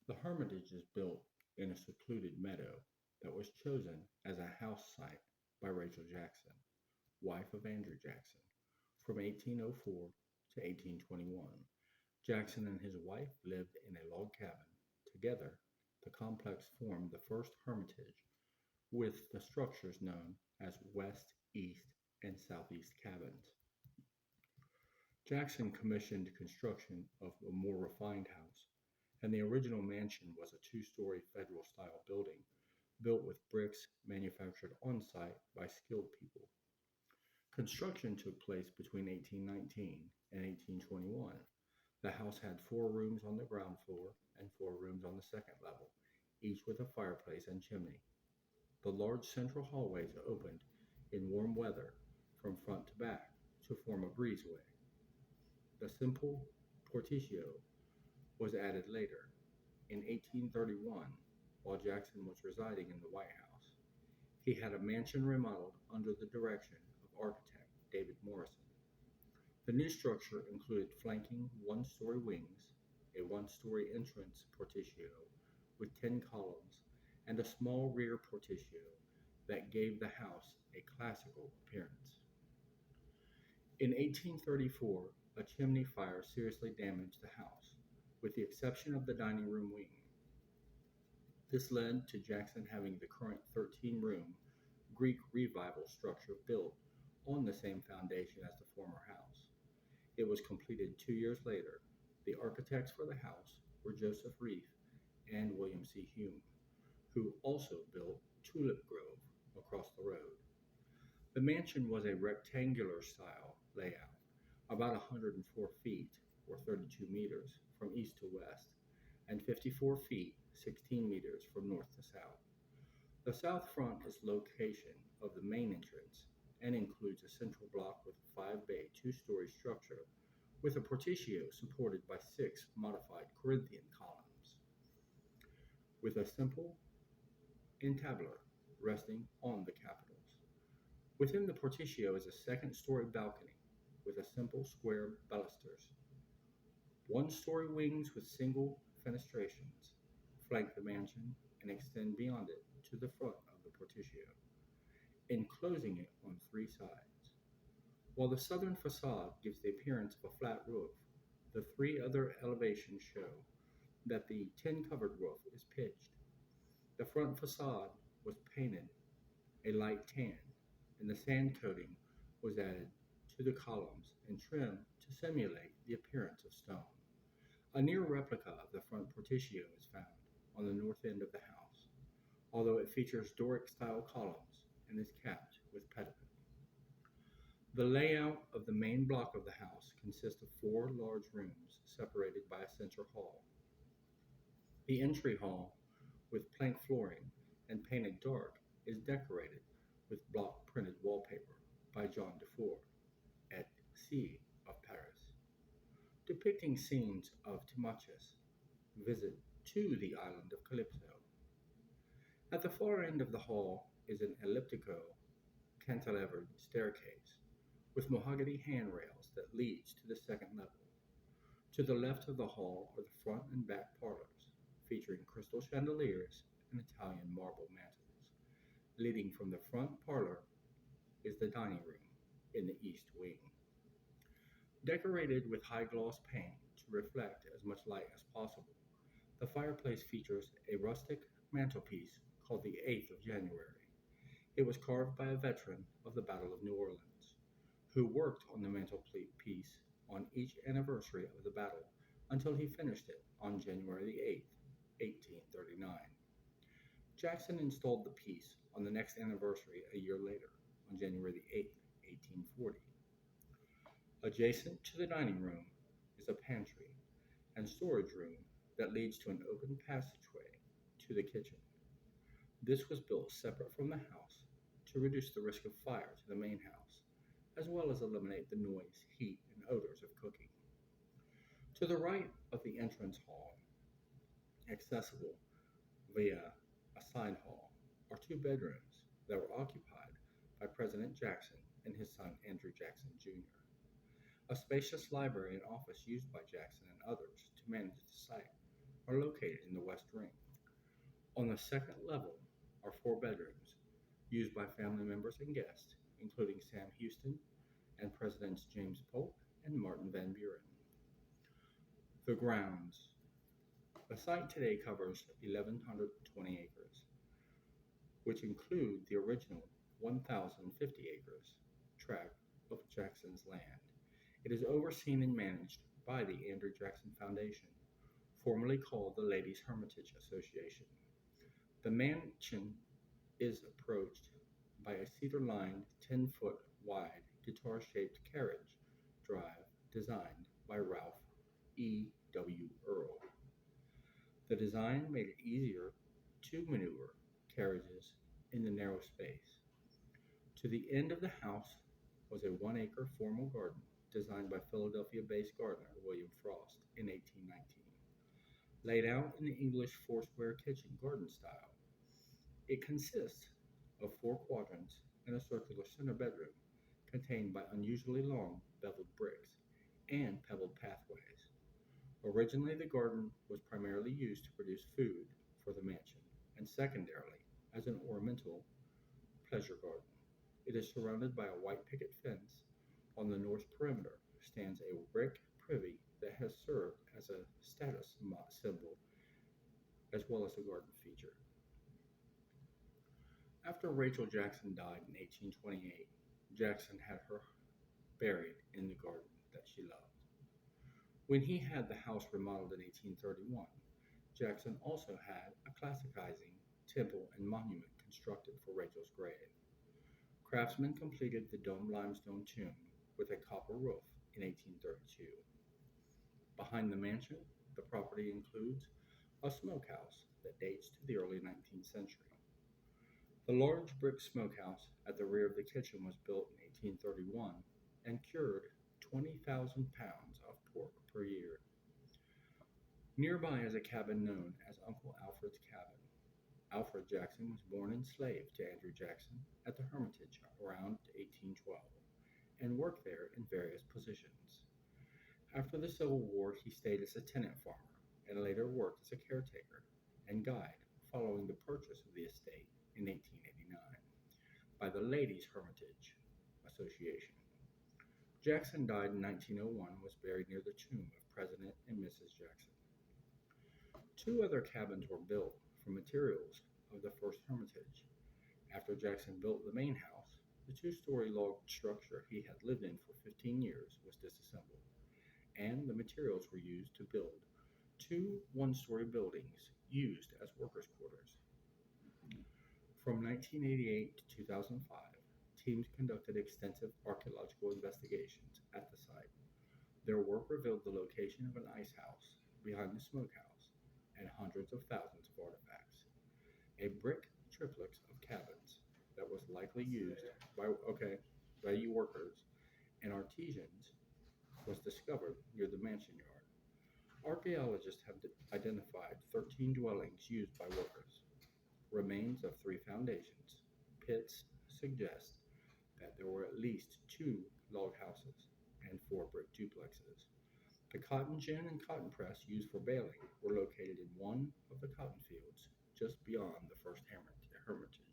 The Hermitage is built in a secluded meadow that was chosen as a house site by Rachel Jackson, wife of Andrew Jackson, from 1804 to 1821. Jackson and his wife lived in a log cabin. Together, the complex formed the first Hermitage, with the structures known as West, East, and Southeast cabins. Jackson commissioned construction of a more refined house, and the original mansion was a two-story federal-style building built with bricks manufactured on-site by skilled people. Construction took place between 1819 and 1821. The house had four rooms on the ground floor and four rooms on the second level, each with a fireplace and chimney. The large central hallways opened in warm weather from front to back to form a breezeway. The simple porticio was added later, in 1831, while Jackson was residing in the White House. He had a mansion remodeled under the direction of architect David Morrison. The new structure included flanking one-story wings, a one-story entrance porticio with 10 columns, and a small rear porticio that gave the house a classical appearance. In 1834, a chimney fire seriously damaged the house, with the exception of the dining room wing. This led to Jackson having the current 13-room Greek Revival structure built on the same foundation as the former house. It was completed 2 years later. The architects for the house were Joseph Reef and William C. Hume, who also built Tulip Grove across the road. The mansion was a rectangular style layout, about 104 feet or 32 meters from east to west, and 54 feet 16 meters from north to south. The south front is the location of the main entrance and includes a central block with a 5-bay 2-story structure with a porticio supported by 6 modified Corinthian columns, with a simple entablature resting on the capitals. Within the porticio is a second-story balcony with a simple square balusters. One-story wings with single fenestrations flank the mansion and extend beyond it to the front of the porticio, enclosing it on 3 sides. While the southern facade gives the appearance of a flat roof, the 3 other elevations show that the tin-covered roof is pitched. The front facade was painted a light tan, and the sand coating was added to the columns and trimmed to simulate the appearance of stone. A near replica of the front porticio is found on the north end of the house, although it features Doric-style columns and is capped with pediment. The layout of the main block of the house consists of 4 large rooms separated by a central hall. The entry hall, with plank flooring and painted dark, is decorated with block printed wallpaper by John Dufour at C of Paris, depicting scenes of Timachus' visit to the island of Calypso. At the far end of the hall is an elliptico cantilevered staircase with mahogany handrails that leads to the second level. To the left of the hall are the front and back parlors, featuring crystal chandeliers and Italian marble mantels. Leading from the front parlor is the dining room in the east wing. Decorated with high-gloss paint to reflect as much light as possible, the fireplace features a rustic mantelpiece called the 8th of January. It was carved by a veteran of the Battle of New Orleans, who worked on the mantelpiece on each anniversary of the battle until he finished it on January the 8th, 1839. Jackson installed the piece on the next anniversary a year later, on January the 8th, 1840. Adjacent to the dining room is a pantry and storage room that leads to an open passageway to the kitchen. This was built separate from the house to reduce the risk of fire to the main house, as well as eliminate the noise, heat, and odors of cooking. To the right of the entrance hall, accessible via a side hall, are 2 bedrooms that were occupied by President Jackson and his son Andrew Jackson Jr. A spacious library and office used by Jackson and others to manage the site are located in the West Wing. On the second level are four bedrooms used by family members and guests, including Sam Houston and Presidents James Polk and Martin Van Buren. The grounds. The site today covers 1,120 acres, which include the original 1,050 acres tract of Jackson's land. It is overseen and managed by the Andrew Jackson Foundation, formerly called the Ladies Hermitage Association. The mansion is approached by a cedar-lined 10-foot wide guitar-shaped carriage drive designed by Ralph E. W. Earl. The design made it easier to maneuver carriages in the narrow space. To the end of the house was a 1-acre formal garden designed by Philadelphia-based gardener William Frost in 1819. Laid out in the English four-square kitchen garden style, it consists of 4 quadrants and a circular center bedroom contained by unusually long beveled bricks and pebbled pathways. Originally, the garden was primarily used to produce food for the mansion, and secondarily, as an ornamental pleasure garden. It is surrounded by a white picket fence. On the north perimeter stands a brick privy that has served as a status symbol as well as a garden feature. After Rachel Jackson died in 1828, Jackson had her buried in the garden that she loved. When he had the house remodeled in 1831, Jackson also had a classicizing temple and monument constructed for Rachel's grave. Craftsmen completed the domed limestone tomb with a copper roof in 1832. Behind the mansion, the property includes a smokehouse that dates to the early 19th century. The large brick smokehouse at the rear of the kitchen was built in 1831 and cured 20,000 pounds of pork per year. Nearby is a cabin known as Uncle Alfred's Cabin. Alfred Jackson was born enslaved to Andrew Jackson at the Hermitage around 1812 and worked there in various positions. After the Civil War, he stayed as a tenant farmer and later worked as a caretaker and guide following the purchase of the estate in 1889 by the Ladies Hermitage Association. Jackson died in 1901 and was buried near the tomb of President and Mrs. Jackson. 2 other cabins were built from materials of the first Hermitage. After Jackson built the main house, the 2-story log structure he had lived in for 15 years was disassembled, and the materials were used to build 2 one-story buildings used as workers' quarters. From 1988 to 2005, teams conducted extensive archaeological investigations at the site. Their work revealed the location of an ice house behind the smokehouse and hundreds of thousands of artifacts. A brick triplex of cabins that was likely used by workers and artisans was discovered near the mansion yard. Archaeologists have identified 13 dwellings used by workers. Remains of 3 foundations. Pits suggest that there were at least 2 log houses and 4 brick duplexes. The cotton gin and cotton press used for baling were located in one of the cotton fields just beyond the first Hermitage.